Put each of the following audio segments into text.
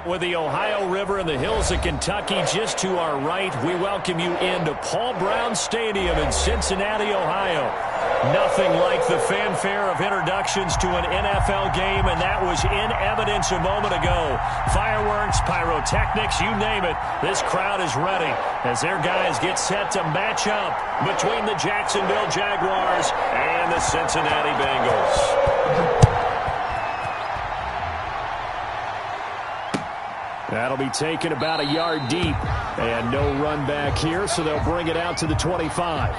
With the Ohio River and the hills of Kentucky just to our right, we welcome you into Paul Brown Stadium in Cincinnati, Ohio. Nothing like the fanfare of introductions to an NFL game, and that was in evidence a moment ago. Fireworks, pyrotechnics, you name it. This crowd is ready as their guys get set to match up between the Jacksonville Jaguars and the Cincinnati Bengals. That'll be taken about a yard deep. And no run back here, so they'll bring it out to the 25.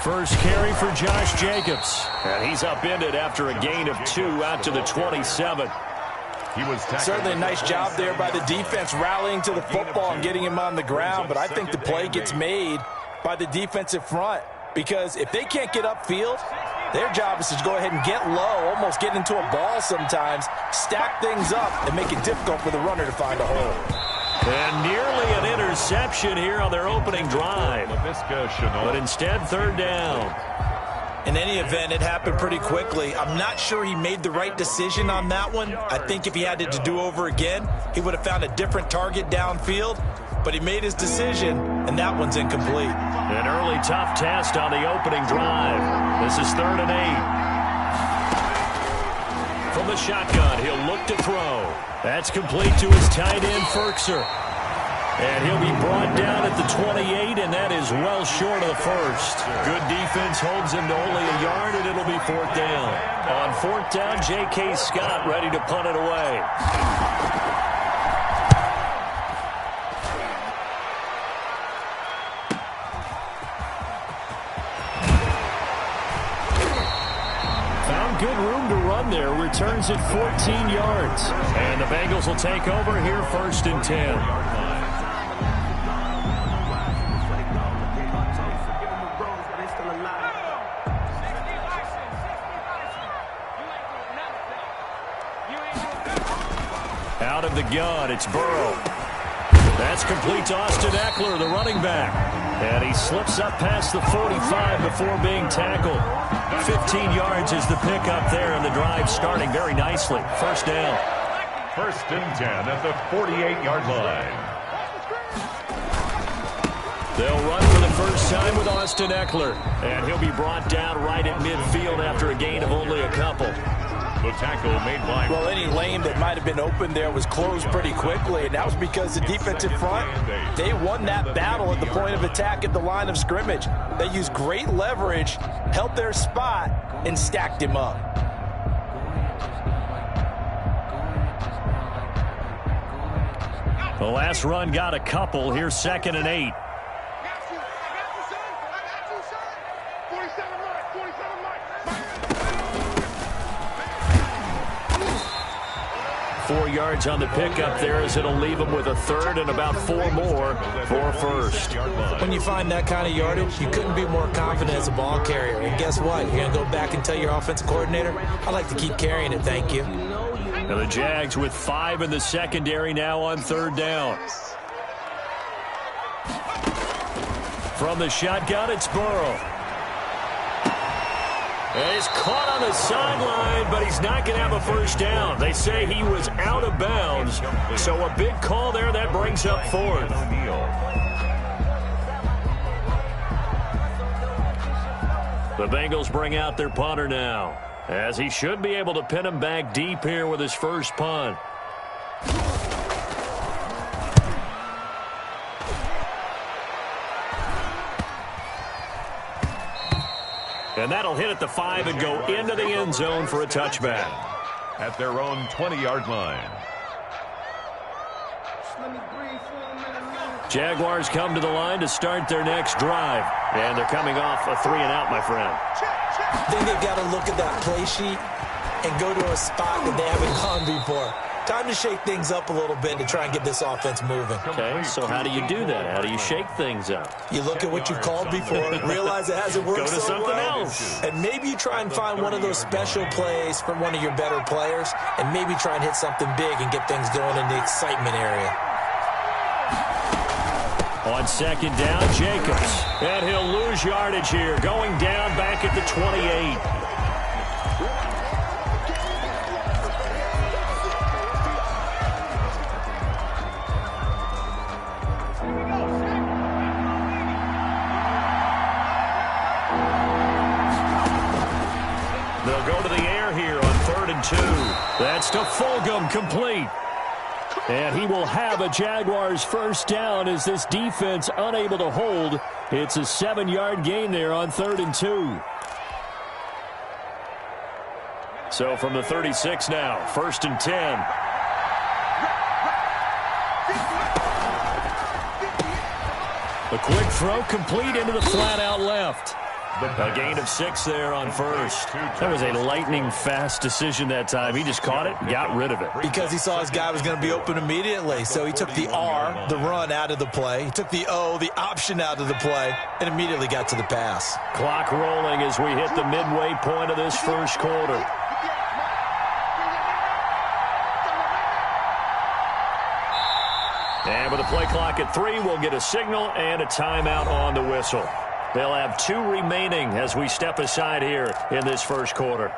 First carry for Josh Jacobs. And he's upended after a gain of 2 out to the 27. Certainly a nice job there by the defense rallying to the football and getting him on the ground. But I think the play gets made by the defensive front. Because if they can't get upfield, their job is to go ahead and get low, almost get into a ball sometimes, stack things up, and make it difficult for the runner to find a hole. And nearly an interception here on their opening drive. But instead, third down. In any event, it happened pretty quickly. I'm not sure he made the right decision on that one. I think if he had it to do over again, he would have found a different target downfield. But he made his decision, and that one's incomplete. An early tough test on the opening drive. This is 3rd and 8. From the shotgun, he'll look to throw. That's complete to his tight end, Ferkser. And he'll be brought down at the 28, and that is well short of the first. Good defense holds him to only a yard, and it'll be 4th down. On 4th down, J.K. Scott ready to punt it away. Good room to run there. Returns at 14 yards. And the Bengals will take over here 1st and 10. Out of the gun, it's Burrow. That's complete to Austin Eckler, the running back. And he slips up past the 45 before being tackled. 15 yards is the pickup there, and the drive starting very nicely. 1st down. 1st and 10 at the 48-yard line. They'll run for the first time with Austin Eckler. And he'll be brought down right at midfield after a gain of only a couple. The tackle made by... Well, any lane that might have been open there was closed pretty quickly, and that was because the defensive front, they won that battle at the point of attack at the line of scrimmage. They used great leverage, held their spot, and stacked him up. The last run got a couple. Here's 2nd and 8. 4 yards on the pickup there as it'll leave them with a 3rd and about 4 more for 1st. When you find that kind of yardage, you couldn't be more confident as a ball carrier. And guess what? You're going to go back and tell your offensive coordinator, I like to keep carrying it, thank you. Now the Jags with 5 in the secondary now on 3rd down. From the shotgun, it's Burrow. And he's caught on the sideline, but he's not going to have a first down. They say he was out of bounds, so a big call there that brings up 4th. The Bengals bring out their punter now, as he should be able to pin him back deep here with his first punt. And that'll hit at the 5 and go into the end zone for a touchback. At their own 20-yard line. Jaguars come to the line to start their next drive. And they're coming off a 3-and-out, my friend. I think they've got to look at that play sheet and go to a spot that they haven't gone before. Time to shake things up a little bit to try and get this offense moving. Okay, so how do you do that? How do you shake things up? You look at what you've called before, realize it hasn't worked Go to so something well, else. and maybe you try and find one of those special plays from one of your better players, and maybe try and hit something big and get things going in the excitement area. On second down, Jacobs. And he'll lose yardage here, going down back at the 28. They'll go to the air here on 3rd and 2. That's to Fulgham, complete. And he will have a Jaguars first down as this defense unable to hold. It's a 7-yard gain there on 3rd and 2. So from the 36 now, 1st and 10. A quick throw complete into the flat out left. A gain of 6 there on first. That was a lightning-fast decision that time. He just caught it and got rid of it. Because he saw his guy was going to be open immediately. So he took the R, the run, out of the play. He took the O, the option, out of the play, and immediately got to the pass. Clock rolling as we hit the midway point of this first quarter. And with the play clock at 3, we'll get a signal and a timeout on the whistle. They'll have 2 remaining as we step aside here in this first quarter.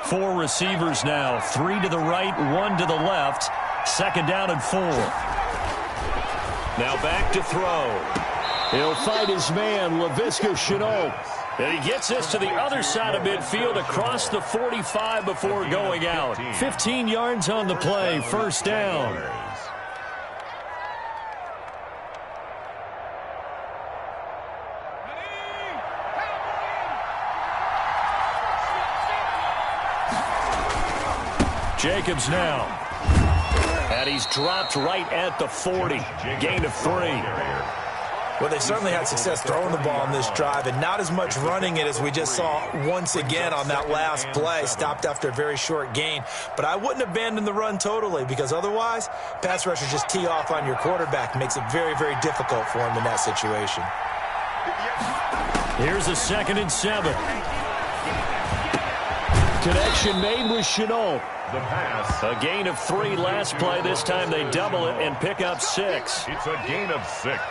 Four receivers now, 3 to the right, 1 to the left. Second down and 4. Now back to throw. He'll fight his man, Laviska Shenault. And he gets this to the other side of midfield across the 45 before going out. 15 yards on the play, first down. Jacobs now. And he's dropped right at the 40. Gain of 3. Well, they certainly had success throwing the ball on this drive, and not as much running it as we just saw once again on that last play. Stopped after a very short gain. But I wouldn't abandon the run totally, because otherwise, pass rushers just tee off on your quarterback. Makes it very, very difficult for him in that situation. Here's a 2nd and 7. Connection made with Shenault. The pass. A gain of 3 last play. This time they double it and pick up 6. It's a gain of 6.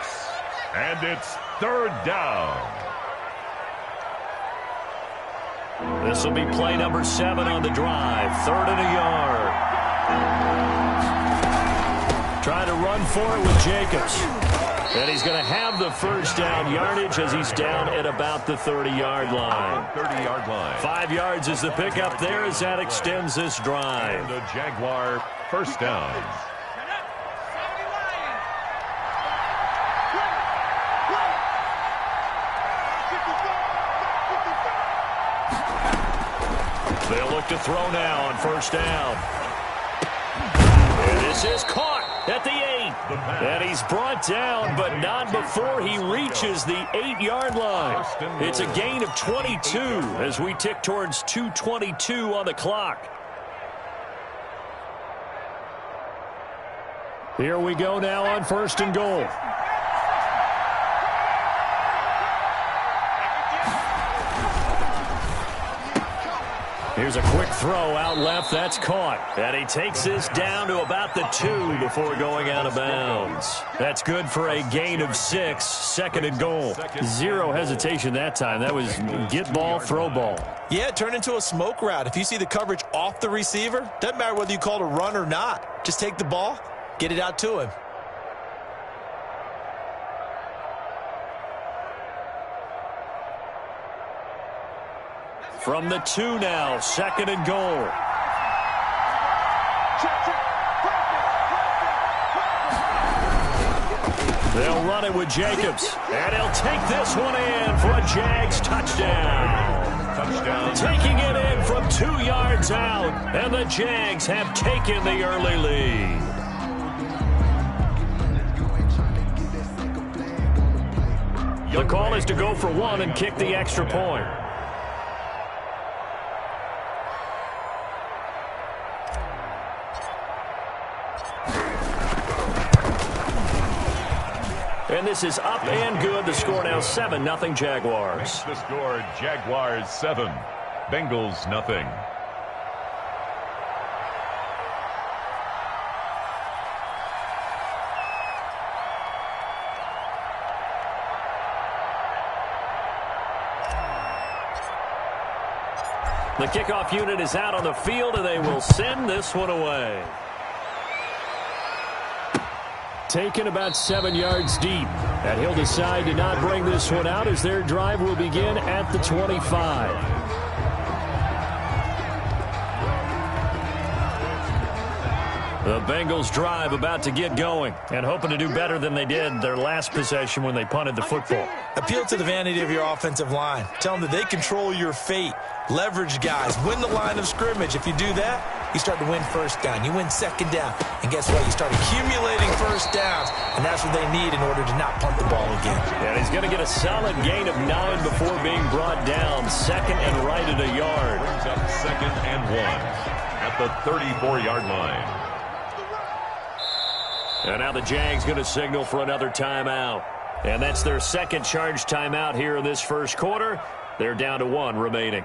And it's 3rd down. This will be play number 7 on the drive. 3rd and a yard. Trying to run for it with Jacobs. And he's going to have the first down yardage as he's down at about the 30-yard line. 30-yard line. 5 yards is the pickup there as that extends this drive. And the Jaguar first down. They'll look to throw now on first down. And this is caught at the 8. And he's brought down, but not before he reaches the 8-yard line. It's a gain of 22 as we tick towards 2:22 on the clock. Here we go now on 1st and goal. Here's a quick throw out left. That's caught. And he takes this down to about the 2 before going out of bounds. That's good for a gain of 6. 2nd and goal. 0 hesitation that time. That was get ball, throw ball. Yeah, turn into a smoke route. If you see the coverage off the receiver, doesn't matter whether you call it a run or not. Just take the ball, get it out to him. From the 2 now, 2nd and goal. They'll run it with Jacobs. And he'll take this one in for a Jags touchdown. Touchdown. Taking it in from 2 yards out. And the Jags have taken the early lead. The call is to go for one and kick the extra point. And this is up and good. The score now 7-0 Jaguars. The score, Jaguars 7, Bengals nothing. The kickoff unit is out on the field, and they will send this one away. Taken about 7 yards deep. And he'll decide to not bring this one out as their drive will begin at the 25. The Bengals drive about to get going and hoping to do better than they did their last possession when they punted the football. Appeal to the vanity of your offensive line. Tell them that they control your fate. Leverage guys. Win the line of scrimmage. If you do that, you start to win first down. You win second down. And guess what? You start accumulating first downs. And that's what they need in order to not punt the ball again. And he's going to get a solid gain of 9 before being brought down. Second and right at a yard. Brings up 2nd and 1 at the 34-yard line. And now the Jags going to signal for another timeout. And that's their second charge timeout here in this first quarter. They're down to 1 remaining.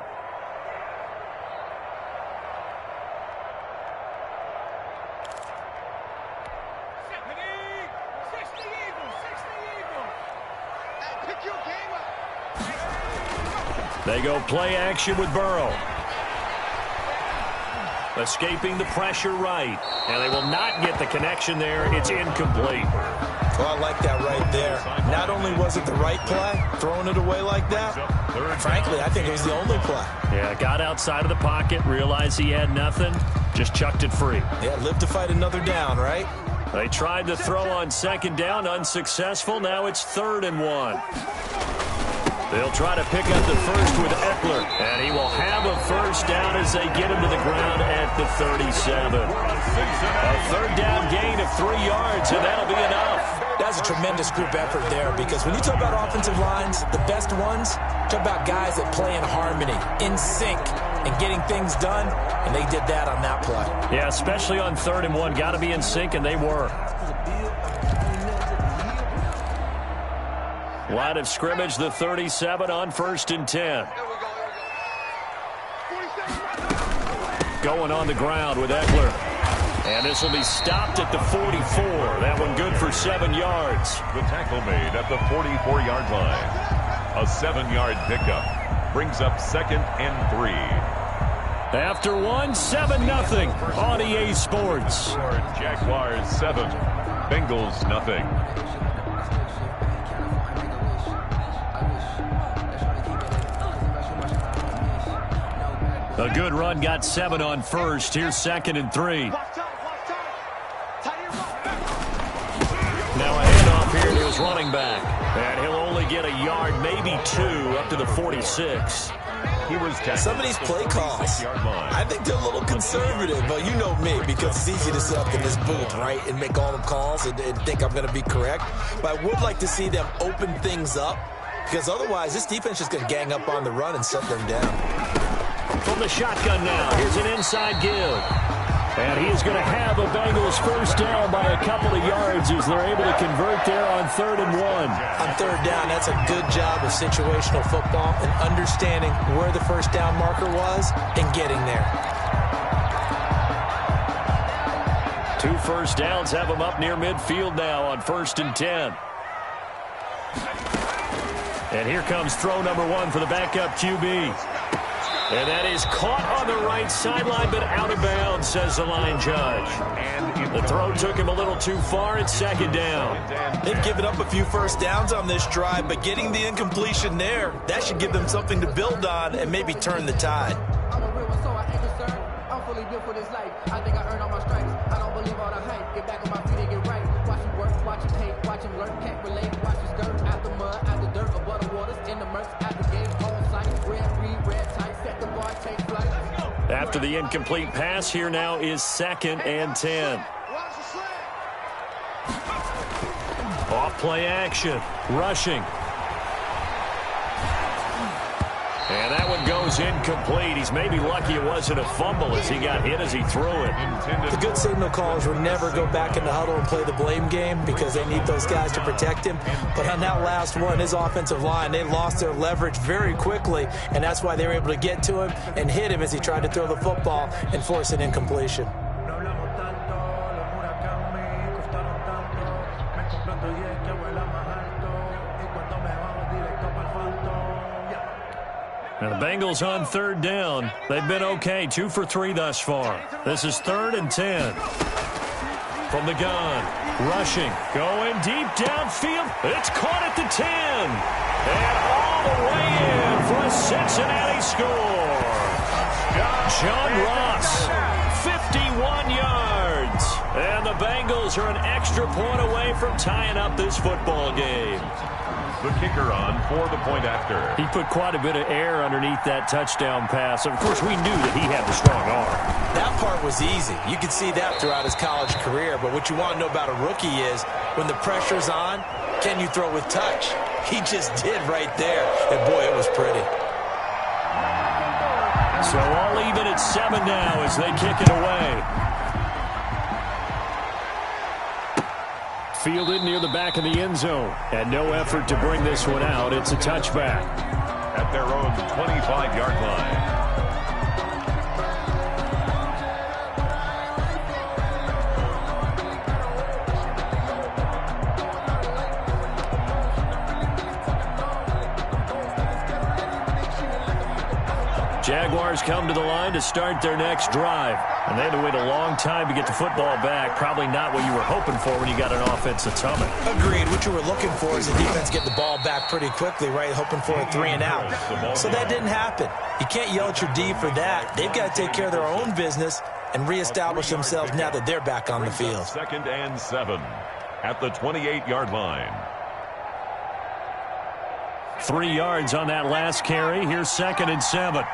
They go play action with Burrow. Escaping the pressure right. And they will not get the connection there. It's incomplete. Well, I like that right there. Not only was it the right play, throwing it away like that, frankly, I think it was the only play. Yeah, got outside of the pocket, realized he had nothing, just chucked it free. Yeah, live to fight another down, right? They tried to throw on second down, unsuccessful. Now it's 3rd and 1. They'll try to pick up the first with Eckler, and he will have a first down as they get him to the ground at the 37. A 3rd down gain of 3 yards, and that'll be enough. That's a tremendous group effort there, because when you talk about offensive lines, the best ones, talk about guys that play in harmony, in sync, and getting things done, and they did that on that play. Yeah, especially on 3rd and 1. Got to be in sync, and they were. Line of scrimmage, the 37 on 1st and 10. Going on the ground with Eckler. And this will be stopped at the 44. That one good for 7 yards. The tackle made at the 44-yard line. A 7-yard pickup brings up 2nd and 3. After 1, 7-0 on EA Sports. Jaguars 7, Bengals nothing. A good run, got 7 on 1st. Here's 2nd and 3. Now a handoff here to his running back. And he'll only get a yard, maybe 2, up to the 46. Some of these play calls, I think they're a little conservative, but you know me, because it's easy to sit up in this booth, right, and make all the calls and think I'm going to be correct. But I would like to see them open things up, because otherwise this defense is going to gang up on the run and shut them down. From the shotgun now, here's an inside give. And he is going to have a Bengals first down by a couple of yards as they're able to convert there on 3rd and 1. On 3rd down, that's a good job of situational football and understanding where the first down marker was and getting there. 2 first downs have them up near midfield now on 1st and 10. And here comes throw number 1 for the backup QB. And that is caught on the right sideline, but out of bounds, says the line judge. And the throw took him a little too far. It's 2nd down. They've given up a few first downs on this drive, but getting the incompletion there, that should give them something to build on and maybe turn the tide. I'm a real one, so I ain't concerned. I'm fully built for this life. I think I earned all my stripes. I don't believe all the hype. Get back on my feet and get right. Watch him work, watch him hate, watch him learn, can't relate. Watch him skirt out the mud, out the dirt, above the waters, in the murks, out the game, on sight. Red tight, set the bar, take flight. After the incomplete pass, here now is 2nd and 10. Off play action, rushing. And that one goes incomplete. He's maybe lucky it wasn't a fumble as he got hit as he threw it. The good signal callers would never go back in the huddle and play the blame game because they need those guys to protect him. But on that last one, his offensive line, they lost their leverage very quickly, and that's why they were able to get to him and hit him as he tried to throw the football and force an incompletion. And the Bengals on third down. They've been okay, 2 for 3 thus far. This is 3rd and 10. From the gun, rushing, going deep downfield. It's caught at the 10. And all the way in for a Cincinnati score. John Ross, 51 yards. And the Bengals are an extra point away from tying up this football game. The kicker on for the point after. He put quite a bit of air underneath that touchdown pass. Of course, we knew that he had the strong arm. That part was easy. You could see that throughout his college career. But what you want to know about a rookie is when the pressure's on, can you throw with touch? He just did right there. And, boy, it was pretty. So all even at 7 now as they kick it away. Fielded near the back of the end zone. And no effort to bring this one out. It's a touchback. At their own 25-yard line. Jaguars come to the line to start their next drive. And they had to wait a long time to get the football back. Probably not what you were hoping for when you got an offense that's humming. Agreed. What you were looking for is the defense get the ball back pretty quickly, right? Hoping for a 3 and out. So that didn't happen. You can't yell at your D for that. They've got to take care of their own business and reestablish themselves now that they're back on the field. 2nd and 7 at the 28-yard line. 3 yards on that last carry. Here's 2nd and 7.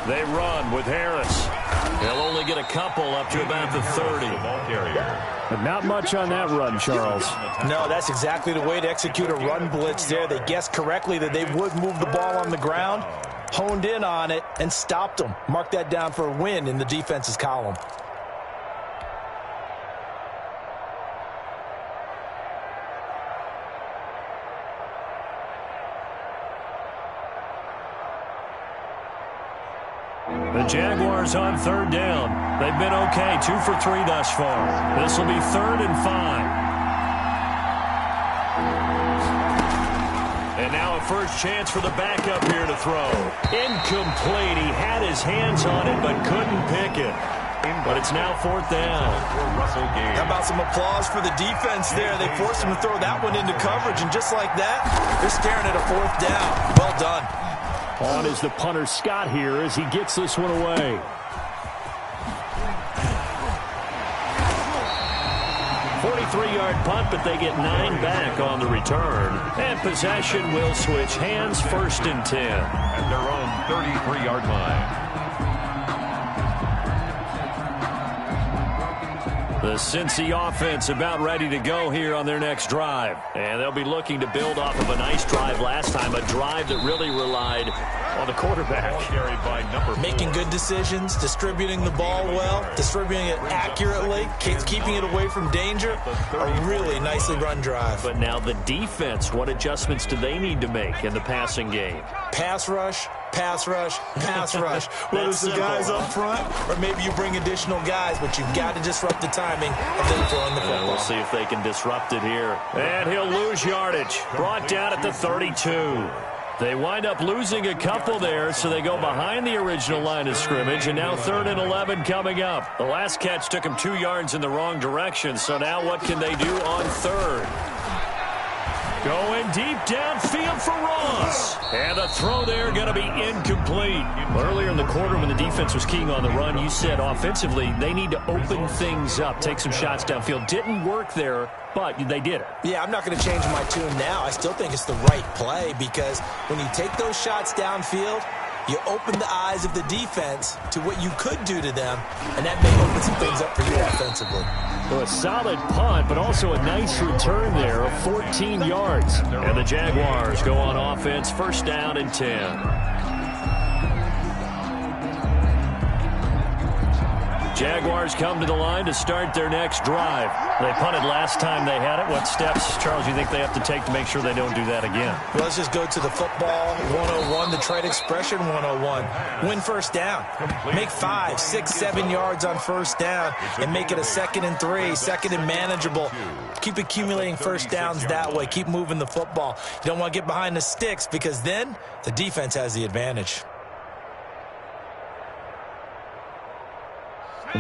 They run with Harris. They'll only get a couple up to about the 30. But not much on that run, Charles. No, that's exactly the way to execute a run blitz there. They guessed correctly that they would move the ball on the ground, honed in on it, and stopped them. Mark that down for a win in the defense's column. The Jaguars on 3rd down. They've been okay, 2 for 3 thus far. This will be 3rd and 5. And now a first chance for the backup here to throw. Incomplete. He had his hands on it but couldn't pick it. But it's now 4th down. How about some applause for the defense there? They forced him to throw that one into coverage, and just like that, they're staring at a 4th down. Well done. On is the punter Scott here as he gets this one away. Yard punt, but they get 9 back on the return. And possession will switch hands, 1st and 10. At their own 33-yard line. The Cincy offense about ready to go here on their next drive. And they'll be looking to build off of a nice drive last time, a drive that really relied on the quarterback. Making good decisions, distributing the ball well, distributing it accurately, keeping it away from danger. A really nicely run drive. But now the defense, what adjustments do they need to make in the passing game? Pass rush, pass rush, pass rush. Whether it's the guys up front or maybe you bring additional guys, but you've got to disrupt the timing of them throwing the football. We'll see if they can disrupt it here. And he'll lose yardage. Brought down at the 32. They wind up losing a couple there, so they go behind the original line of scrimmage, and now 3rd and 11 coming up. The last catch took them 2 yards in the wrong direction, so now what can they do on 3rd? Going deep downfield for Ross. And the throw there going to be incomplete. Earlier in the quarter when the defense was keying on the run, you said offensively they need to open things up, take some shots downfield. Didn't work there, but they did it. Yeah, I'm not going to change my tune now. I still think it's the right play because when you take those shots downfield, you open the eyes of the defense to what you could do to them, and that may open some things up for you offensively. Well, a solid punt, but also a nice return there of 14 yards. And the Jaguars go on offense, first down and 10. Jaguars come to the line to start their next drive. They punted last time they had it. What steps, Charles, you think they have to take to make sure they don't do that again? Well, let's just go to the football 101, the trade expression 101. Win first down. Make 5, 6, 7 yards on first down and make it a 2nd and 3, 2nd and manageable. Keep accumulating first downs that way. Keep moving the football. You don't want to get behind the sticks because then the defense has the advantage.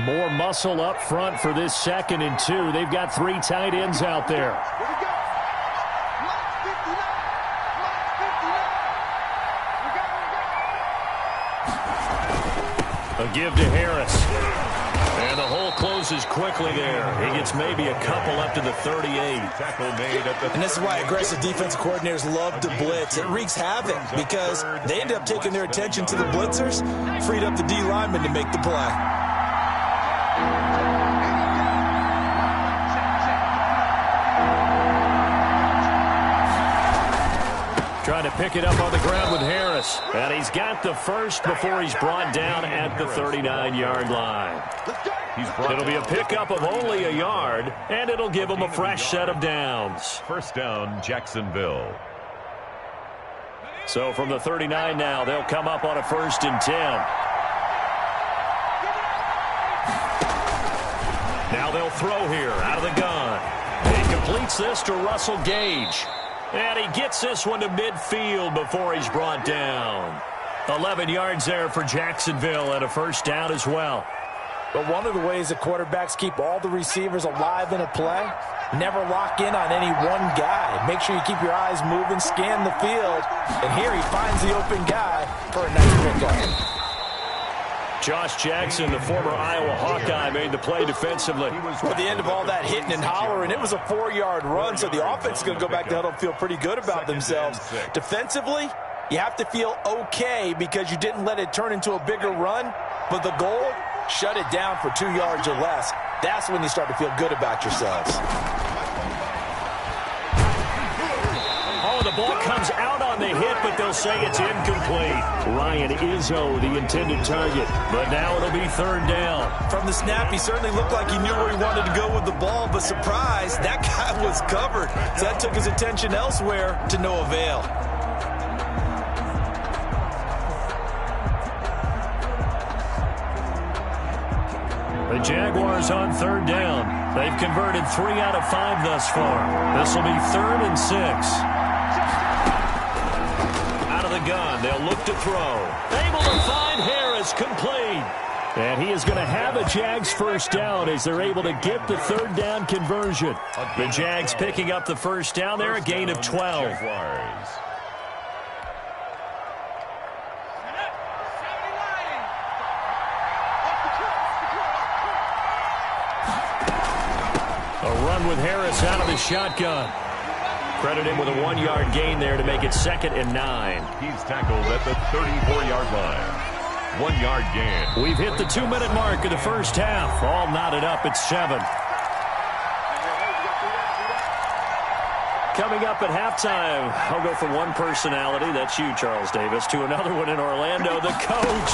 More muscle up front for this 2nd and 2. They've got 3 tight ends out there. A give to Harris. And the hole closes quickly there. He gets maybe a couple up to the 38. And this is why aggressive defensive coordinators love to blitz. It wreaks havoc because they end up taking their attention to the blitzers, freed up the D lineman to make the play. Trying to pick it up on the ground with Harris. And he's got the first before he's brought down at the 39-yard line. It'll be a pickup of only a yard, and it'll give him a fresh set of downs. First down, Jacksonville. So from the 39 now, they'll come up on a 1st and 10. Now they'll throw here out of the gun. He completes this to Russell Gage. And he gets this one to midfield before he's brought down. 11 yards there for Jacksonville and a first down as well. But one of the ways the quarterbacks keep all the receivers alive in a play, never lock in on any one guy. Make sure you keep your eyes moving, scan the field. And here he finds the open guy for a nice pickup. Josh Jackson, the former Iowa Hawkeye, made the play defensively. At the end of all that hitting and hollering, it was a 4-yard run, so the offense is going to go back to huddle and feel pretty good about themselves. Defensively, you have to feel okay because you didn't let it turn into a bigger run, but the goal, shut it down for 2 yards or less. That's when you start to feel good about yourselves. Oh, the ball comes out on the hit, but they'll say it's incomplete. Ryan Izzo, the intended target. But now it'll be 3rd down. From the snap, he certainly looked like he knew where he wanted to go with the ball, but surprise, that guy was covered. So that took his attention elsewhere to no avail. The Jaguars on 3rd down. They've converted 3 out of 5 thus far. This will be 3rd and 6. Gun. They'll look to throw. Able to find Harris, complete. And he is going to have a Jags first down as they're able to get the 3rd down conversion. The Jags picking up the first down there, a gain of 12. A run with Harris out of the shotgun. Credit him with a 1-yard gain there to make it 2nd and 9. He's tackled at the 34-yard line. 1-yard gain. We've hit the 2-minute mark of the first half. All knotted up at 7. Coming up at halftime, I'll go from one personality, that's you, Charles Davis, to another one in Orlando, the coach.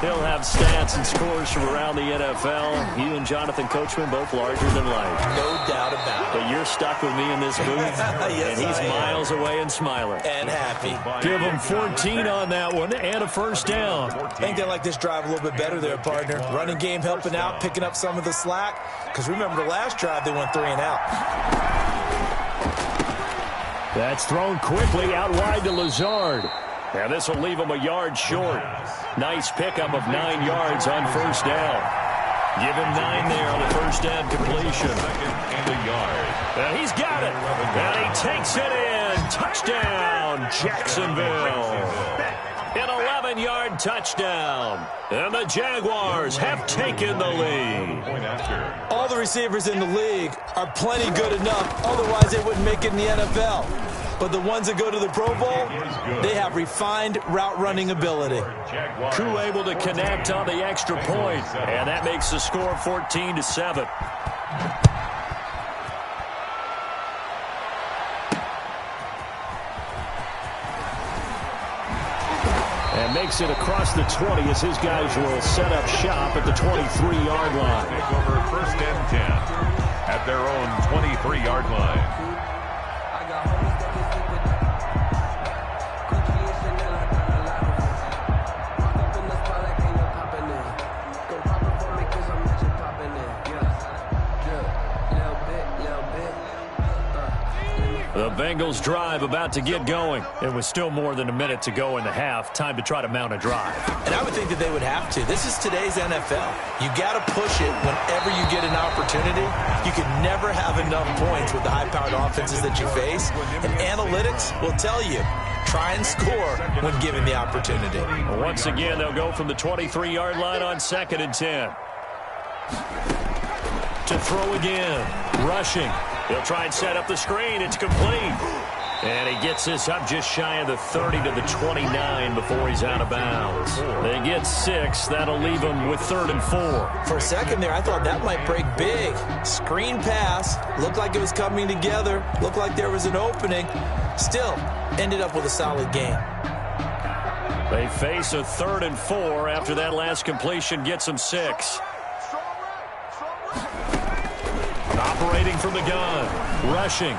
He'll have stats and scores from around the NFL. You and Jonathan Coachman, both larger than life. No doubt about it. But you're stuck with me in this booth, yes, and he's miles away and smiling. And happy. Give him 14 on that one and a first down. I think they like this drive a little bit better there, partner. Running game helping out, picking up some of the slack. Because remember the last drive, they went 3 and out. That's thrown quickly out wide to Lazard. And this will leave him a yard short. Nice pickup of 9 yards on first down. Give him 9 there on the first down completion. And a yard. And he's got it. And he takes it in. Touchdown, Jacksonville. An 11-yard touchdown. And the Jaguars have taken the lead. All the receivers in the league are plenty good enough. Otherwise, they wouldn't make it in the NFL. But the ones that go to the Pro Bowl, they have refined route running ability. Koo able to connect on the extra point, and that makes the score 14-7. And makes it across the 20 as his guys will set up shop at the 23-yard line. Take over 1st and 10 at their own 23-yard line. The Bengals drive about to get going. It was still more than a minute to go in the half. Time to try to mount a drive. And I would think that they would have to. This is today's NFL. You got to push it whenever you get an opportunity. You can never have enough points with the high-powered offenses that you face. And analytics will tell you, try and score when given the opportunity. Once again, they'll go from the 23-yard line on 2nd and 10. To throw again. Rushing. He'll try and set up the screen. It's complete. And he gets this up just shy of the 30 to the 29 before he's out of bounds. They get 6. That'll leave him with 3rd and 4. For a second there, I thought that might break big. Screen pass. Looked like it was coming together. Looked like there was an opening. Still, ended up with a solid game. They face a 3rd and 4 after that last completion gets them 6. Operating from the gun. Rushing.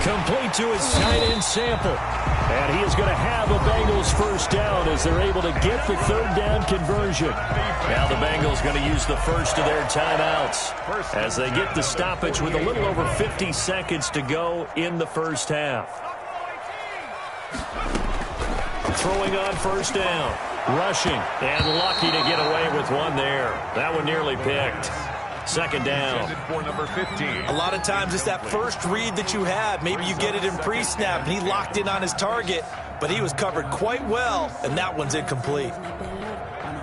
Complete to his tight end Sample. And he is going to have a Bengals 1st down as they're able to get the 3rd down conversion. Now the Bengals going to use the first of their timeouts as they get the stoppage with a little over 50 seconds to go in the 1st half. Throwing on 1st down. Rushing. And lucky to get away with one there. That one nearly picked. 2nd down. For number 15. A lot of times it's that first read that you have. Maybe you get it in pre-snap and he locked in on his target, but he was covered quite well, and that one's incomplete.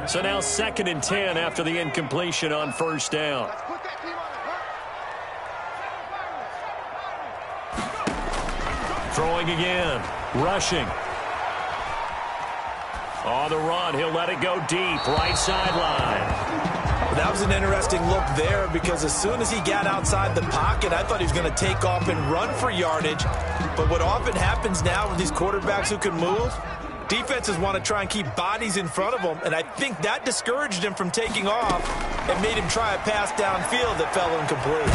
So now 2nd and 10 after the incompletion on 1st down. Throwing again. Rushing. On the run, he'll let it go deep. Right sideline. That was an interesting look there because as soon as he got outside the pocket, I thought he was going to take off and run for yardage. But what often happens now with these quarterbacks who can move, defenses want to try and keep bodies in front of them, and I think that discouraged him from taking off and made him try a pass downfield that fell incomplete.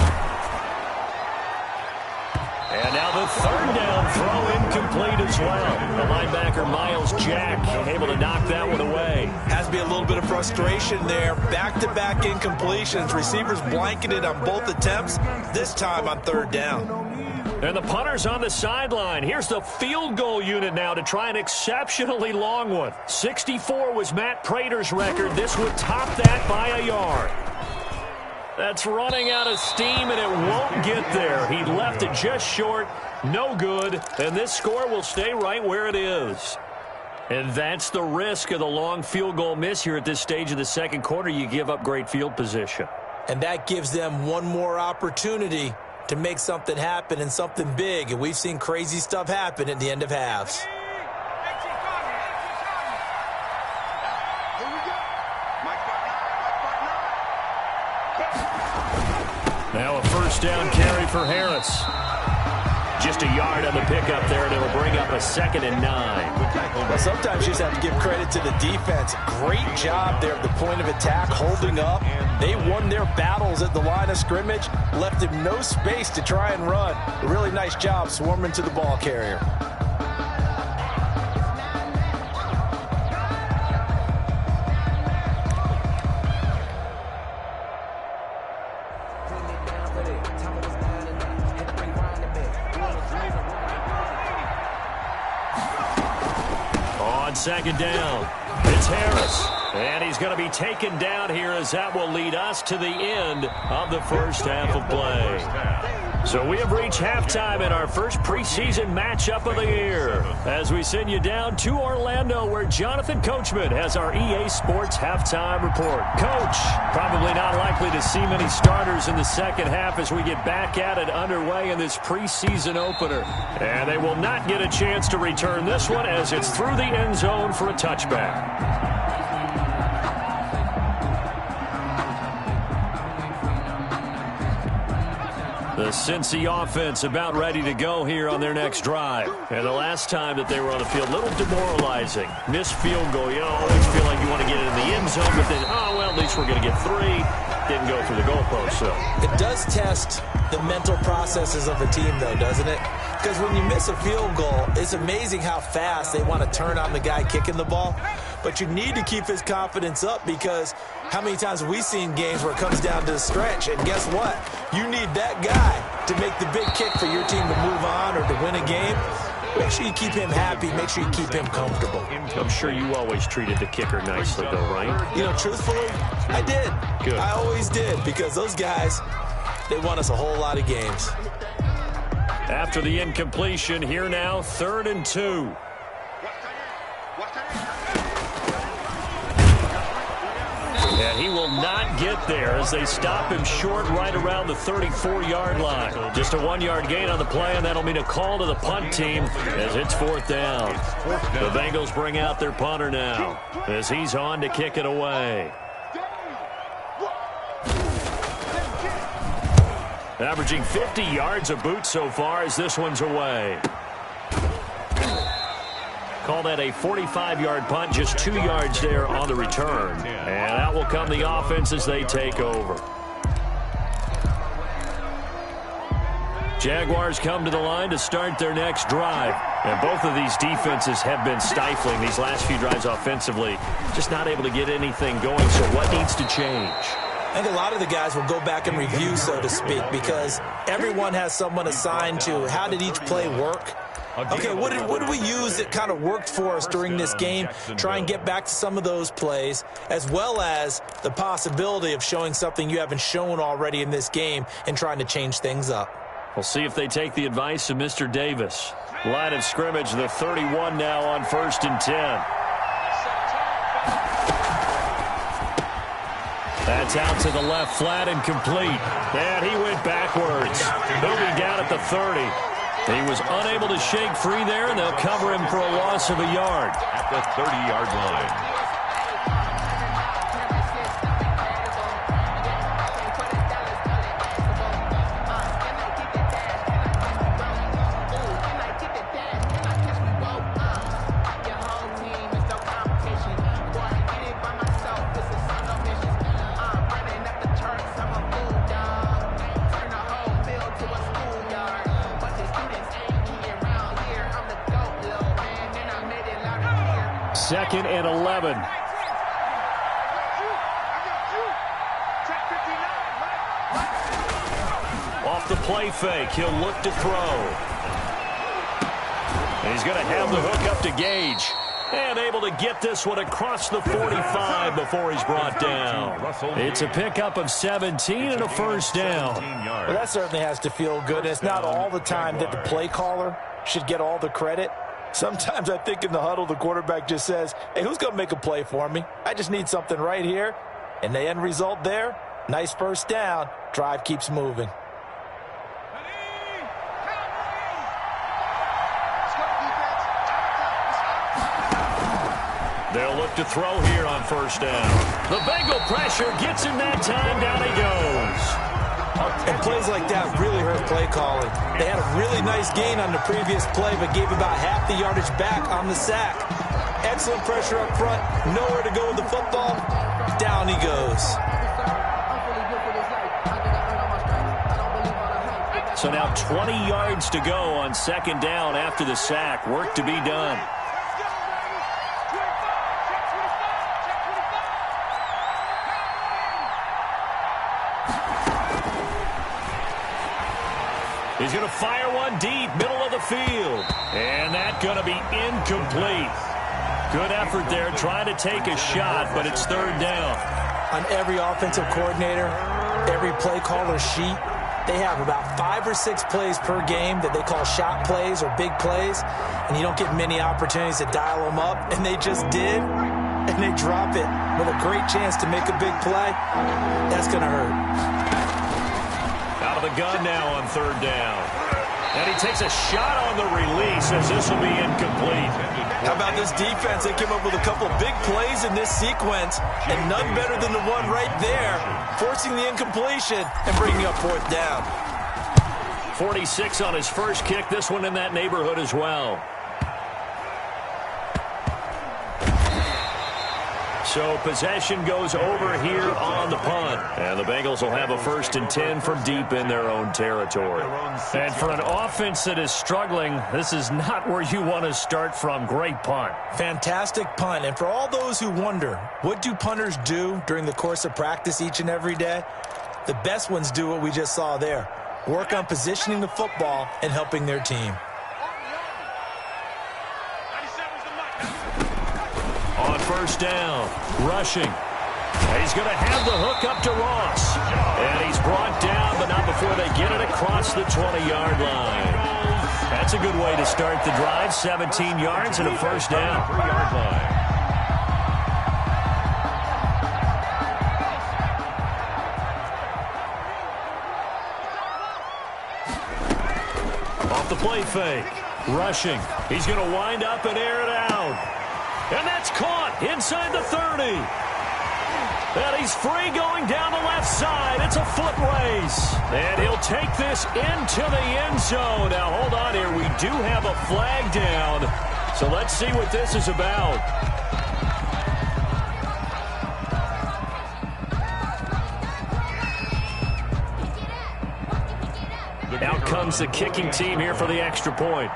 And now the 3rd down throw incomplete as well. The linebacker Miles Jack able to knock that one away. Has to be a little bit of frustration there. Back-to-back incompletions. Receivers blanketed on both attempts, this time on 3rd down. And the punter's on the sideline. Here's the field goal unit now to try an exceptionally long one. 64 was Matt Prater's record. This would top that by a yard. That's running out of steam, and it won't get there. He left it just short. No good. And this score will stay right where it is. And that's the risk of the long field goal miss here at this stage of the 2nd quarter. You give up great field position. And that gives them one more opportunity to make something happen and something big. And we've seen crazy stuff happen at the end of halves. Now a 1st down carry for Harris. Just a yard on the pickup there, and it'll bring up a 2nd and 9. Well, sometimes you just have to give credit to the defense. Great job there at the point of attack, holding up. They won their battles at the line of scrimmage, left him no space to try and run. A really nice job swarming to the ball carrier. On 2nd down, it's Harris. And he's going to be taken down here as that will lead us to the end of the first half of play. So we have reached halftime in our first preseason matchup of the year as we send you down to Orlando where Jonathan Coachman has our EA Sports halftime report. Coach, probably not likely to see many starters in the second half as we get back at it underway in this preseason opener. And they will not get a chance to return this one as it's through the end zone for a touchback. The Cincy offense about ready to go here on their next drive. And the last time that they were on the field, a little demoralizing. Missed field goal. You always feel like you want to get it in the end zone, but then, oh, well, at least we're going to get 3. Didn't go through the goalpost, so. It does test the mental processes of a team, though, doesn't it? Because when you miss a field goal, it's amazing how fast they want to turn on the guy kicking the ball. But you need to keep his confidence up because how many times have we seen games where it comes down to the stretch? And guess what? You need that guy to make the big kick for your team to move on or to win a game. Make sure you keep him happy. Make sure you keep him comfortable. I'm sure you always treated the kicker nicely, though, right? You know, truthfully, I did. Good. I always did because those guys, they won us a whole lot of games. After the incompletion, here now, 3rd and 2. And he will not get there as they stop him short right around the 34-yard line. Just a 1-yard gain on the play, and that'll mean a call to the punt team as it's 4th down. The Bengals bring out their punter now as he's on to kick it away. Averaging 50 yards a boot so far as this one's away. Call that a 45-yard punt, just 2 yards there on the return. And out will come the offense as they take over. Jaguars come to the line to start their next drive. And both of these defenses have been stifling these last few drives offensively. Just not able to get anything going, so what needs to change? I think a lot of the guys will go back and review, so to speak, because everyone has someone assigned to how did each play work. Okay, what did we use that kind of worked for us during this game? Try and get back to some of those plays, as well as the possibility of showing something you haven't shown already in this game and trying to change things up. We'll see if they take the advice of Mr. Davis. Line of scrimmage, the 31 now on 1st and 10. That's out to the left, flat and complete. And he went backwards. Moving down at the 30. He was unable to shake free there, and they'll cover him for a loss of a yard. At the 30-yard line. Second and 11. Off the play fake, he'll look to throw. And he's going to have the hook up to Gage. And able to get this one across the 45 before he's brought down. It's a pickup of 17 and a first down. Well, that certainly has to feel good. It's not all the time that the play caller should get all the credit. Sometimes I think in the huddle, the quarterback just says, hey, who's going to make a play for me? I just need something right here. And the end result there, nice first down. Drive keeps moving. They'll look to throw here on first down. The Bengal pressure gets him that time. Down he goes. And plays like that really hurt play calling. They had a really nice gain on the previous play, but gave about half the yardage back on the sack. Excellent pressure up front. Nowhere to go with the football. Down he goes. So now 20 yards to go on second down after the sack. Work to be done. He's going to fire one deep, middle of the field. And that's going to be incomplete. Good effort there, trying to take a shot, but it's third down. On every offensive coordinator, every play caller sheet, they have about 5 or 6 plays per game that they call shot plays or big plays, and you don't get many opportunities to dial them up, and they just did, and they drop it with a great chance to make a big play. That's going to hurt. Out of the gun now on third down. And he takes a shot on the release as this will be incomplete. How about this defense? They came up with a couple big plays in this sequence, and none better than the one right there, forcing the incompletion and bringing up fourth down. 46 on his first kick. This one in that neighborhood as well. So possession goes over here on the punt. And the Bengals will have a 1st and 10 from deep in their own territory. And for an offense that is struggling, this is not where you want to start from. Great punt. Fantastic punt. And for all those who wonder, what do punters do during the course of practice each and every day? The best ones do what we just saw there. Work on positioning the football and helping their team. On first down, rushing. And he's going to have the hook up to Ross. And he's brought down, but not before they get it across the 20-yard line. That's a good way to start the drive. 17 yards and a first down. 3-yard line. Off the play fake. Rushing. He's going to wind up and air it out. And that's caught inside the 30. And he's free going down the left side. It's a foot race. And he'll take this into the end zone. Now, hold on here. We do have a flag down. So let's see what this is about. Out comes the kicking team here for the extra point.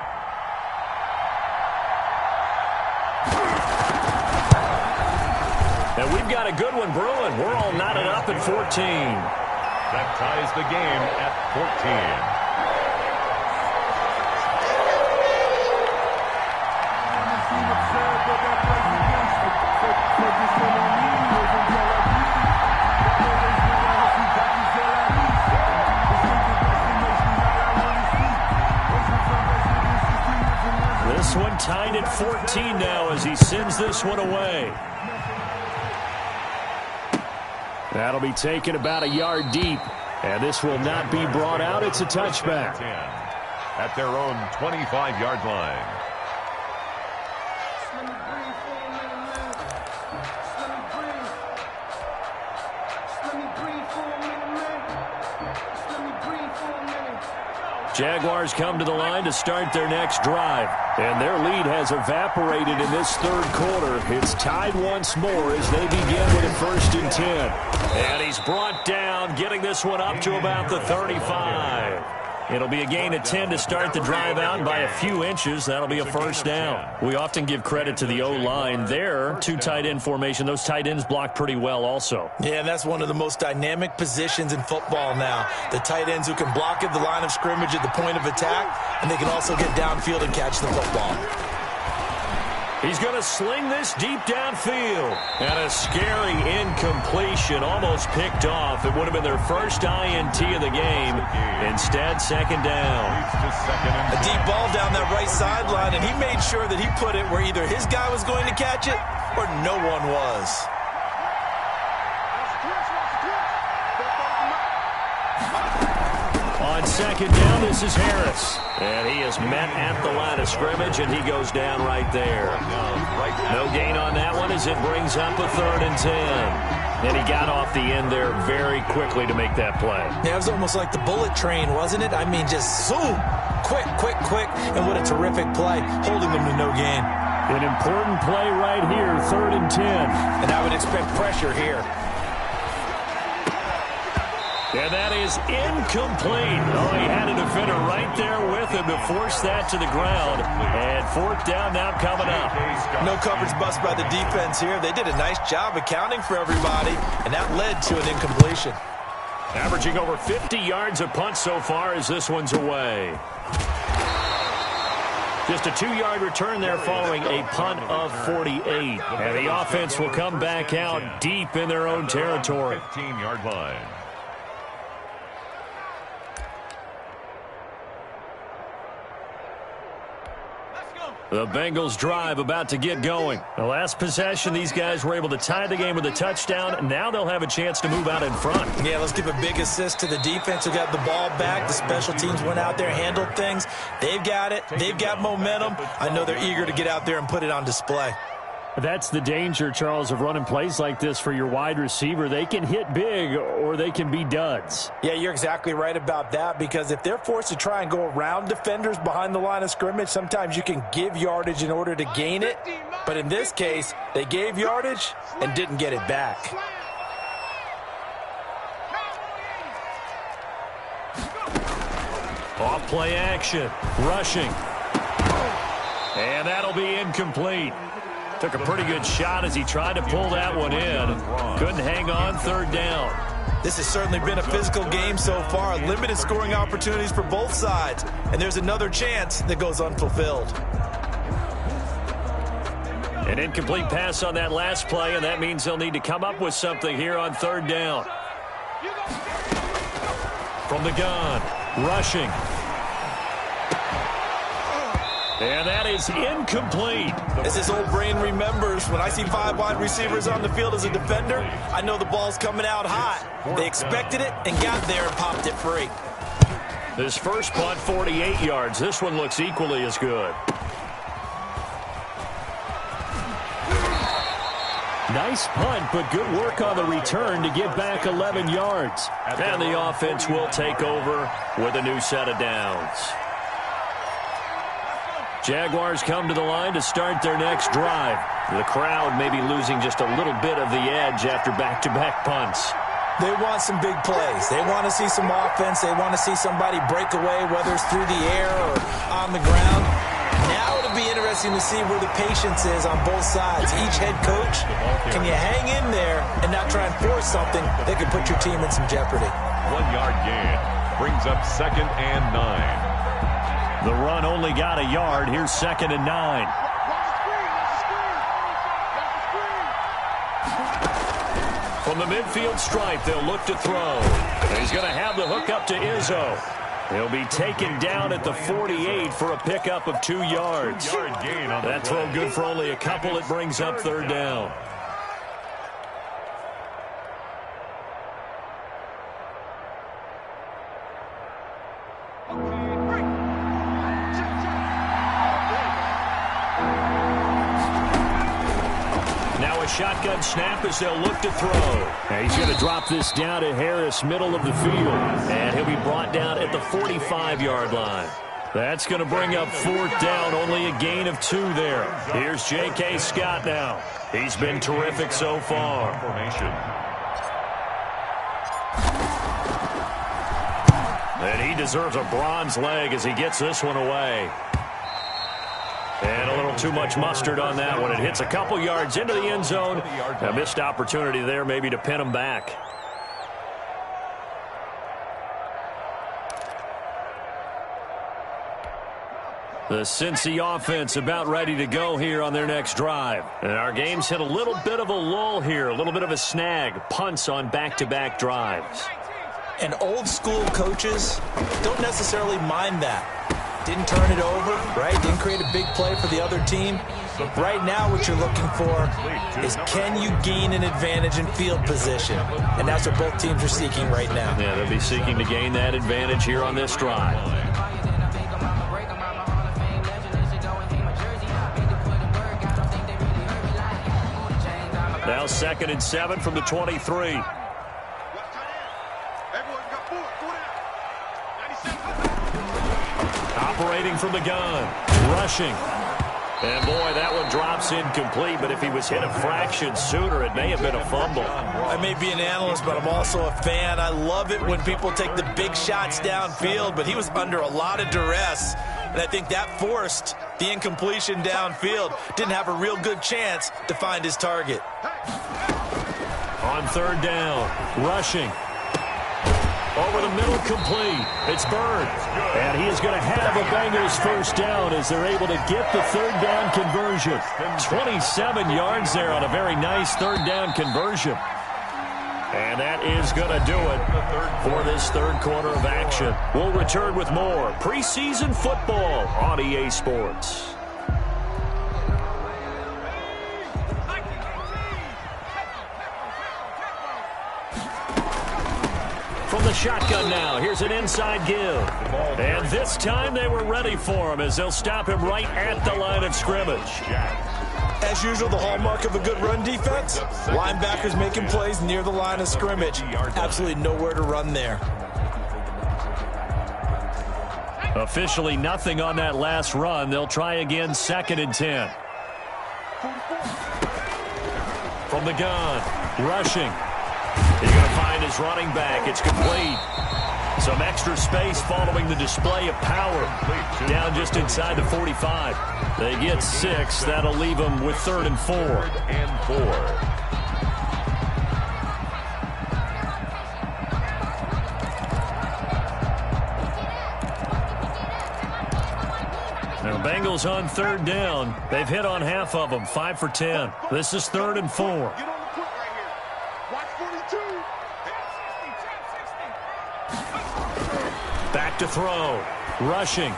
And we've got a good one brewing. We're all knotted up at 14. That ties the game at 14. This one tied at 14 now as he sends this one away. That'll be taken about a yard deep. And this will not be brought out. It's a touchback. At their own 25-yard line. Jaguars come to the line to start their next drive. And their lead has evaporated in this third quarter. It's tied once more as they begin with a 1st and 10. And he's brought down, getting this one up to about the 35. It'll be a gain of 10 to start the drive out. By a few inches, that'll be a first down. We often give credit to the O-line there. 2 tight end formation. Those tight ends block pretty well also. Yeah, and that's one of the most dynamic positions in football now. The tight ends who can block at the line of scrimmage at the point of attack, and they can also get downfield and catch the football. He's going to sling this deep downfield. And a scary incompletion, almost picked off. It would have been their first INT of the game. Instead, second down. A deep ball down that right sideline, and he made sure that he put it where either his guy was going to catch it or no one was. On second down, this is Harris. And he is met at the line of scrimmage, and he goes down right there. No gain on that one as it brings up a 3rd and 10. And he got off the end there very quickly to make that play. Yeah, it was almost like the bullet train, wasn't it? I mean, just zoom, quick, quick, quick, and what a terrific play, holding them to no gain. An important play right here, 3rd and 10. And I would expect pressure here. And that is incomplete. Oh, he had a defender right there with him to force that to the ground. And 4th down now coming up. No coverage bust by the defense here. They did a nice job accounting for everybody, and that led to an incompletion. Averaging over 50 yards a punt so far as this one's away. Just a 2-yard return there following a punt of 48. And the offense will come back out deep in their own territory. 15-yard line. The Bengals drive about to get going. The last possession, these guys were able to tie the game with a touchdown. Now they'll have a chance to move out in front. Yeah, let's give a big assist to the defense who got the ball back. The special teams went out there, handled things. They've got it. They've got momentum. I know they're eager to get out there and put it on display. That's the danger, Charles, of running plays like this for your wide receiver. They can hit big or they can be duds. Yeah, you're exactly right about that, because if they're forced to try and go around defenders behind the line of scrimmage, sometimes you can give yardage in order to gain it. But in this case, they gave yardage and didn't get it back. Off play action, rushing. And that'll be incomplete. Took a pretty good shot as he tried to pull that one in. Couldn't hang on, third down. This has certainly been a physical game so far. Limited scoring opportunities for both sides. And there's another chance that goes unfulfilled. An incomplete pass on that last play, and that means they'll need to come up with something here on third down. From the gun, rushing. And that is incomplete. As his old brain remembers, when I see 5 wide receivers on the field as a defender, I know the ball's coming out hot. They expected it and got there and popped it free. This first punt, 48 yards. This one looks equally as good. Nice punt, but good work on the return to get back 11 yards. And the offense will take over with a new set of downs. Jaguars come to the line to start their next drive. The crowd may be losing just a little bit of the edge after back-to-back punts. They want some big plays. They want to see some offense. They want to see somebody break away, whether it's through the air or on the ground. Now it'll be interesting to see where the patience is on both sides. Each head coach, can you hang in there and not try and force something that could put your team in some jeopardy? 1-yard gain brings up 2nd and 9. The run only got a yard. Here's 2nd and 9. From the midfield stripe, they'll look to throw. He's going to have the hook up to Izzo. He'll be taken down at the 48 for a pickup of 2 yards. That throw good for only a couple. It brings up third down. Shotgun snap as they'll look to throw. And he's going to drop this down to Harris, middle of the field. And he'll be brought down at the 45-yard line. That's going to bring up 4th down, only a gain of 2 there. Here's J.K. Scott now. He's been terrific so far. And he deserves a bronze leg as he gets this one away. And a little too much mustard on that one. It hits a couple yards into the end zone. A missed opportunity there maybe to pin him back. The Cincy offense about ready to go here on their next drive. And our game's hit a little bit of a lull here, a little bit of a snag. Punts on back-to-back drives. And old school coaches don't necessarily mind that. Didn't turn it over, right? Didn't create a big play for the other team. Right now what you're looking for is, can you gain an advantage in field position? And that's what both teams are seeking right now. Yeah, they'll be seeking to gain that advantage here on this drive. Now 2nd and 7 from the 23. Operating from the gun, rushing. And boy, that one drops incomplete, but if he was hit a fraction sooner, it may have been a fumble. I may be an analyst, but I'm also a fan. I love it when people take the big shots downfield, but he was under a lot of duress, and I think that forced the incompletion downfield. Didn't have a real good chance to find his target. On 3rd down, rushing. Over the middle, complete. It's Bird. And he is going to have a Bengals first down as they're able to get the third down conversion. 27 yards there on a very nice third down conversion. And that is going to do it for this third quarter of action. We'll return with more preseason football on EA Sports. From the shotgun now, here's an inside give. And this time they were ready for him as they'll stop him right at the line of scrimmage. As usual, the hallmark of a good run defense, linebackers making plays near the line of scrimmage. Absolutely nowhere to run there. Officially nothing on that last run. They'll try again, 2nd and 10. From the gun, rushing. He's going to find his running back. It's complete. Some extra space following the display of power. Down just inside the 45. They get 6. That'll leave them with 3rd and 4. Now, Bengals on 3rd down. They've hit on half of them, 5 for 10. This is 3rd and 4. Back to throw. Rushing.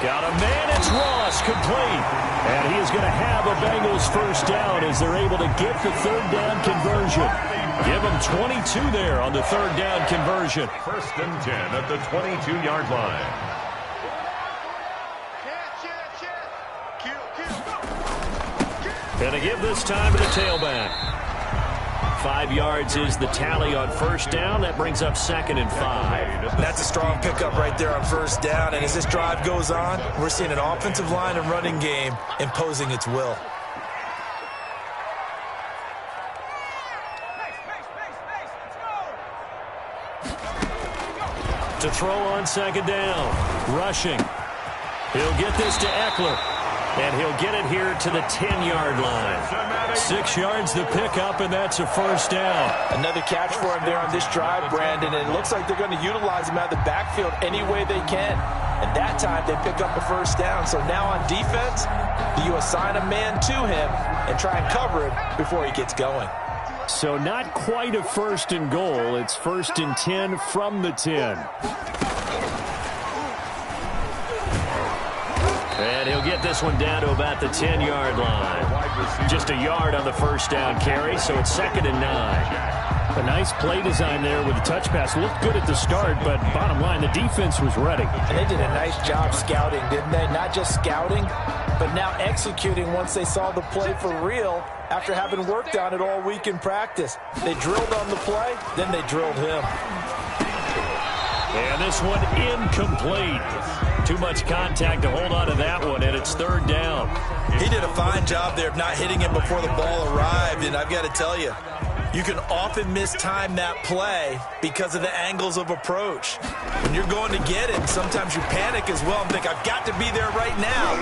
Got a man. It's Ross. Complete. And he is going to have a Bengals first down as they're able to get the third down conversion. Give them 22 there on the third down conversion. 1st and 10 at the 22-yard line. And to give this time to the tailback. 5 yards is the tally on first down. That brings up 2nd and 5. That's a strong pickup right there on first down. And as this drive goes on, we're seeing an offensive line and running game imposing its will. To throw on 2nd down. Rushing. He'll get this to Eckler. And he'll get it here to the 10-yard line. 6 yards the pickup, and that's a first down. Another catch for him there on this drive, Brandon, and it looks like they're going to utilize him out of the backfield any way they can. And that time they pick up a first down. So now on defense, do you assign a man to him and try and cover him before he gets going? So not quite a 1st and goal. It's 1st and 10 from the 10. And he'll get this one down to about the 10-yard line. Just a yard on the first down carry, so it's 2nd and 9. A nice play design there with the touch pass. Looked good at the start, but bottom line, the defense was ready. And they did a nice job scouting, didn't they? Not just scouting, but now executing once they saw the play for real after having worked on it all week in practice. They drilled on the play, then they drilled him. And this one incomplete. Too much contact to hold on to that one, and it's 3rd down. He did a fine job there of not hitting him before the ball arrived, and I've got to tell you, you can often mistime that play because of the angles of approach. When you're going to get him, sometimes you panic as well and think, I've got to be there right now.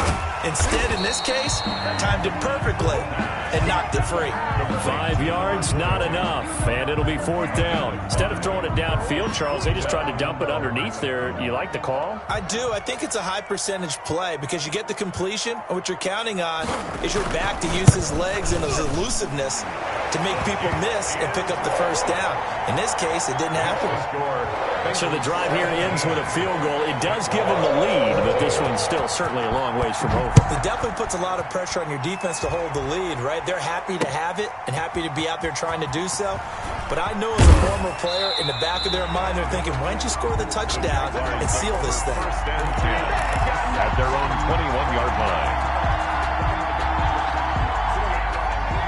Instead, in this case, timed it perfectly and knocked it free. 5 yards, not enough, and it'll be 4th down. Instead of throwing it downfield, Charles, they just tried to dump it underneath there. You like the call? I do. I think it's a high percentage play because you get the completion, and what you're counting on is your back to use his legs and his elusiveness to make people miss and pick up the first down. In this case, it didn't happen. So the drive here ends with a field goal. It does give them the lead, but this one's still certainly a long ways from over. It definitely puts a lot of pressure on your defense to hold the lead, right? They're happy to have it and happy to be out there trying to do so. But I know as a former player, in the back of their mind, they're thinking, why don't you score the touchdown and seal this thing? 1st and 10 at their own 21-yard line.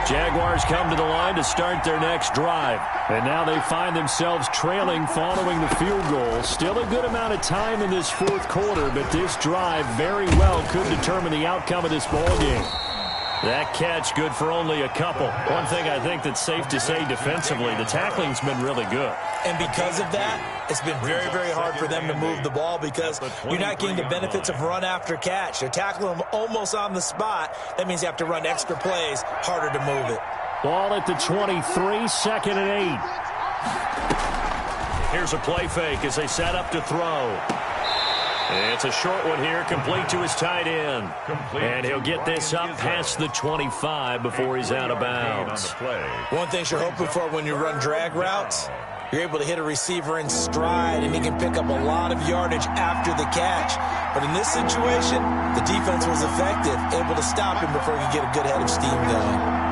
Jaguars come to the line to start their next drive. And now they find themselves trailing following the field goal. Still a good amount of time in this 4th quarter, but this drive very well could determine the outcome of this ball game. That catch good for only a couple. One thing I think that's safe to say defensively, the tackling's been really good. And because of that, it's been very, very hard for them to move the ball because you're not getting the benefits of run after catch. They're tackling them almost on the spot. That means you have to run extra plays, harder to move it. Ball at the 23, 2nd and 8. Here's a play fake as they set up to throw. It's a short one here, complete to his tight end. And he'll get this up past the 25 before he's out of bounds. One thing you're hoping for when you run drag routes, you're able to hit a receiver in stride, and he can pick up a lot of yardage after the catch. But in this situation, the defense was effective, able to stop him before he could get a good head of steam going.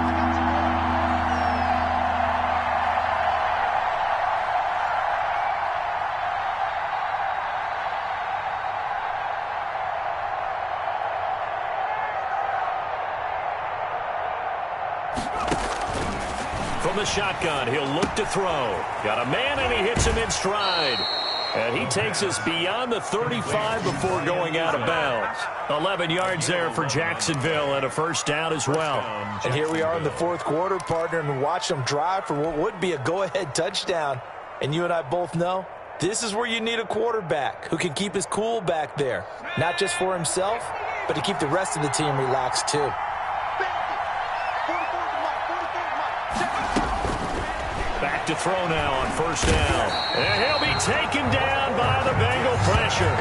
From the shotgun, he'll look to throw. Got a man, and he hits him in stride. And he takes us beyond the 35 before going out of bounds. 11 yards there for Jacksonville, and a first down as well. And here we are in the fourth quarter, partner, and watch them drive for what would be a go-ahead touchdown. And you and I both know this is where you need a quarterback who can keep his cool back there. Not just for himself, but to keep the rest of the team relaxed too. Back to throw now on first down. And he'll be taken down by the Bengal pressure.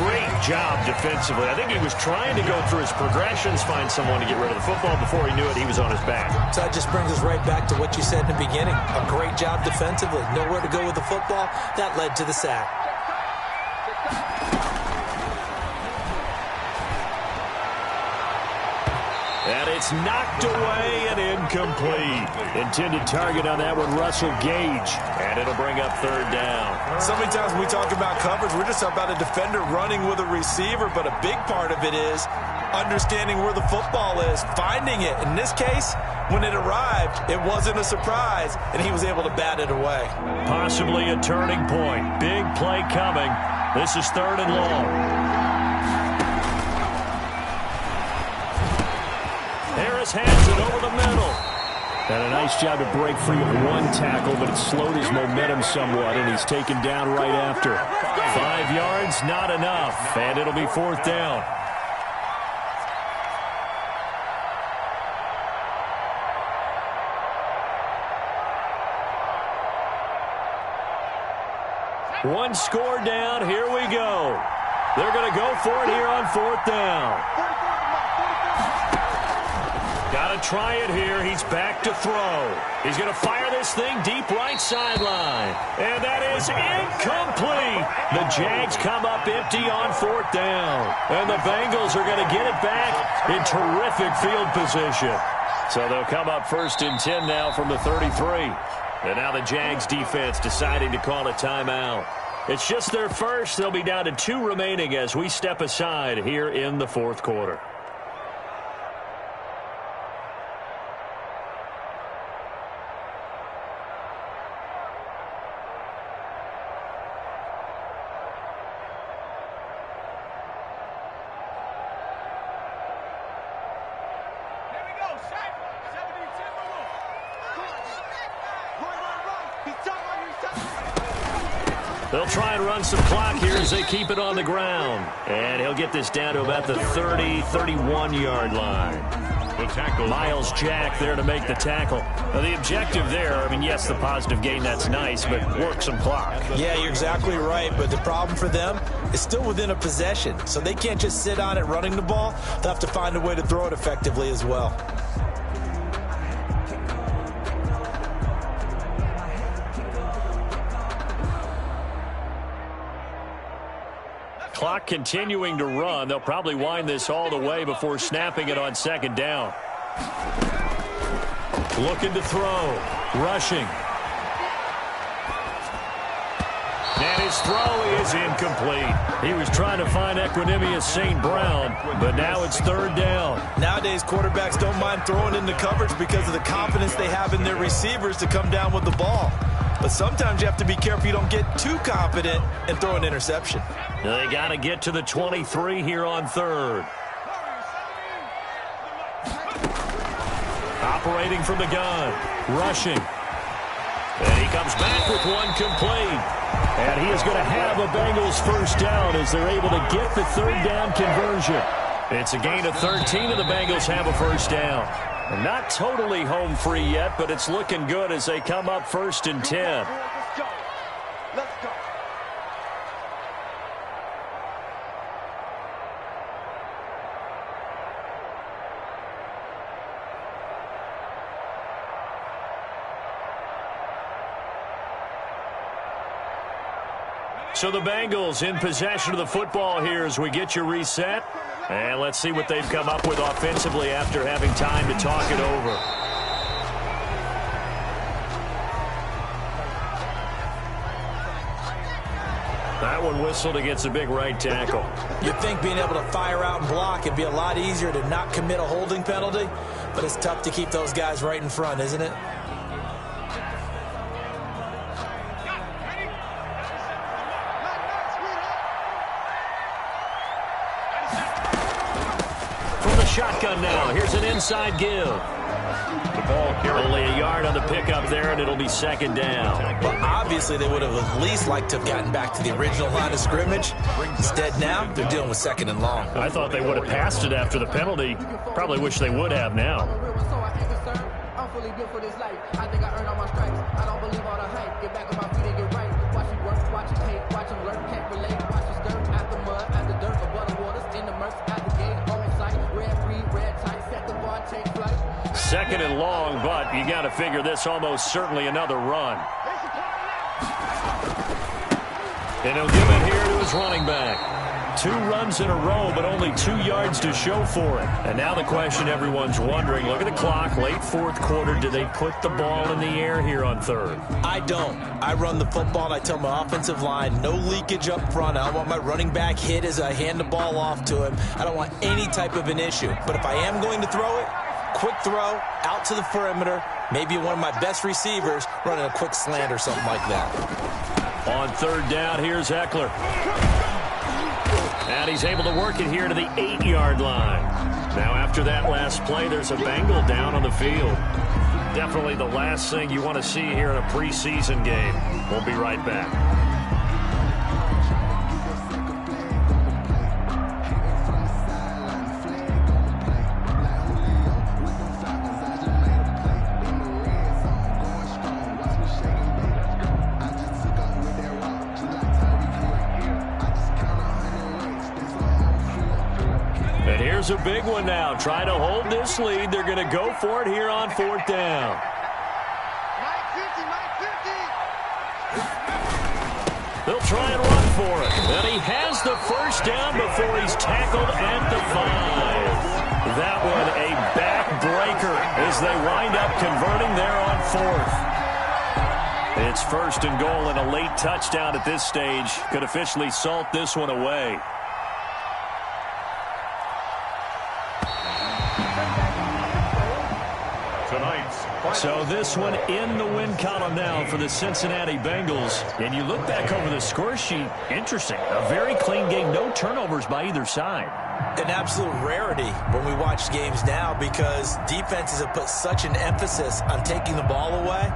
Great job defensively. I think he was trying to go through his progressions, find someone to get rid of the football. Before he knew it, he was on his back. So that just brings us right back to what you said in the beginning. A great job defensively. Nowhere to go with the football. That led to the sack. And it's knocked away and incomplete. Intended target on that one, Russell Gage. And it'll bring up third down. So many times when we talk about coverage, we're just about a defender running with a receiver, but a big part of it is understanding where the football is, finding it. In this case, when it arrived, it wasn't a surprise, and he was able to bat it away. Possibly a turning point. Big play coming. This is third and long. Harris hands it over the middle. And a nice job to break free of one tackle, but it slowed his momentum somewhat, and he's taken down right after. 5 yards, not enough, and it'll be fourth down. One score down, here we go. They're going to go for it here on fourth down. Got to try it here. He's back to throw. He's going to fire this thing deep right sideline. And that is incomplete. The Jags come up empty on fourth down. And the Bengals are going to get it back in terrific field position. So they'll come up first and 10 now from the 33. And now the Jags defense deciding to call a timeout. It's just their first. They'll be down to 2 remaining as we step aside here in the fourth quarter. They'll try and run some clock here as they keep it on the ground. And he'll get this down to about the 30, 31-yard line. The tackle. Miles Jack there to make the tackle. Now, the objective there, I mean, yes, the positive gain, that's nice, but work some clock. Yeah, you're exactly right, but the problem for them is still within a possession. So they can't just sit on it running the ball. They'll have to find a way to throw it effectively as well. Clock continuing to run. They'll probably wind this all the way before snapping it on second down. Looking to throw. Rushing. And his throw is incomplete. He was trying to find Equanimous St. Brown, but now it's third down. Nowadays, quarterbacks don't mind throwing into coverage because of the confidence they have in their receivers to come down with the ball. But sometimes you have to be careful you don't get too confident and throw an interception. They got to get to the 23 here on third. Operating from the gun. Rushing. And he comes back with one complete. And he is going to have a Bengals first down as they're able to get the third down conversion. It's a gain of 13, and the Bengals have a first down. And not totally home free yet, but it's looking good as they come up first and 10. Let's go. So the Bengals in possession of the football here as we get you reset. And let's see what they've come up with offensively after having time to talk it over. That one whistled against a big right tackle. You'd think being able to fire out and block would be a lot easier to not commit a holding penalty, but it's tough to keep those guys right in front, isn't it? Shotgun now. Here's an inside give. The ball carried. Only a yard on the pickup there, and it'll be second down. Well, obviously they would have at least liked to have gotten back to the original line of scrimmage. Instead now, they're dealing with second and long. I thought they would have passed it after the penalty. Probably wish they would have now. I'm fully built for this life. I think I earned all my stripes. I don't believe all the hype. Get back on my feet and get right. Watch me work, watch him hate, watch him lurk, can't relate. Watch him skirt at the mud, at the dirt, above the waters, in the murks, at the gate, on sight. Red free, red tight, set the bar, take flight. Second and long, but you got to figure this almost certainly another run. And he'll give it here to his running back. 2 runs in a row, but only 2 yards to show for it. And now the question everyone's wondering, look at the clock, late fourth quarter, do they put the ball in the air here on third? I don't. I run the football, and I tell my offensive line, no leakage up front. I don't want my running back hit as I hand the ball off to him. I don't want any type of an issue. But if I am going to throw it, quick throw, out to the perimeter, maybe one of my best receivers running a quick slant or something like that. On third down, here's Eckler. And he's able to work it here to the 8-yard line. Now after that last play, there's a Bengal down on the field. Definitely the last thing you want to see here in a preseason game. We'll be right back. Here's a big one now. Trying to hold this lead. They're going to go for it here on fourth down. They'll try and run for it. And he has the first down before he's tackled at the 5. That one a backbreaker as they wind up converting there on fourth. It's first and goal and a late touchdown at this stage. Could officially salt this one away. So this one in the win column now for the Cincinnati Bengals. And you look back over the score sheet, interesting. A very clean game, no turnovers by either side. An absolute rarity when we watch games now because defenses have put such an emphasis on taking the ball away.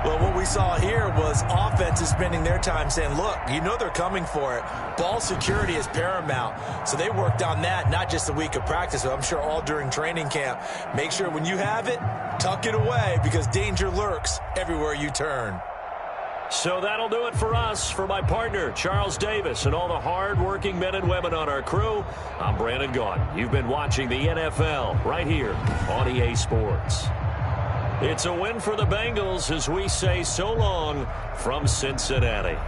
Well, what we saw here was offenses spending their time saying, look, you know they're coming for it. Ball security is paramount. So they worked on that, not just a week of practice, but I'm sure all during training camp. Make sure when you have it, tuck it away because danger lurks everywhere you turn. So that'll do it for us. For my partner, Charles Davis, and all the hard-working men and women on our crew, I'm Brandon Gaudin. You've been watching the NFL right here on EA Sports. It's a win for the Bengals as we say so long from Cincinnati.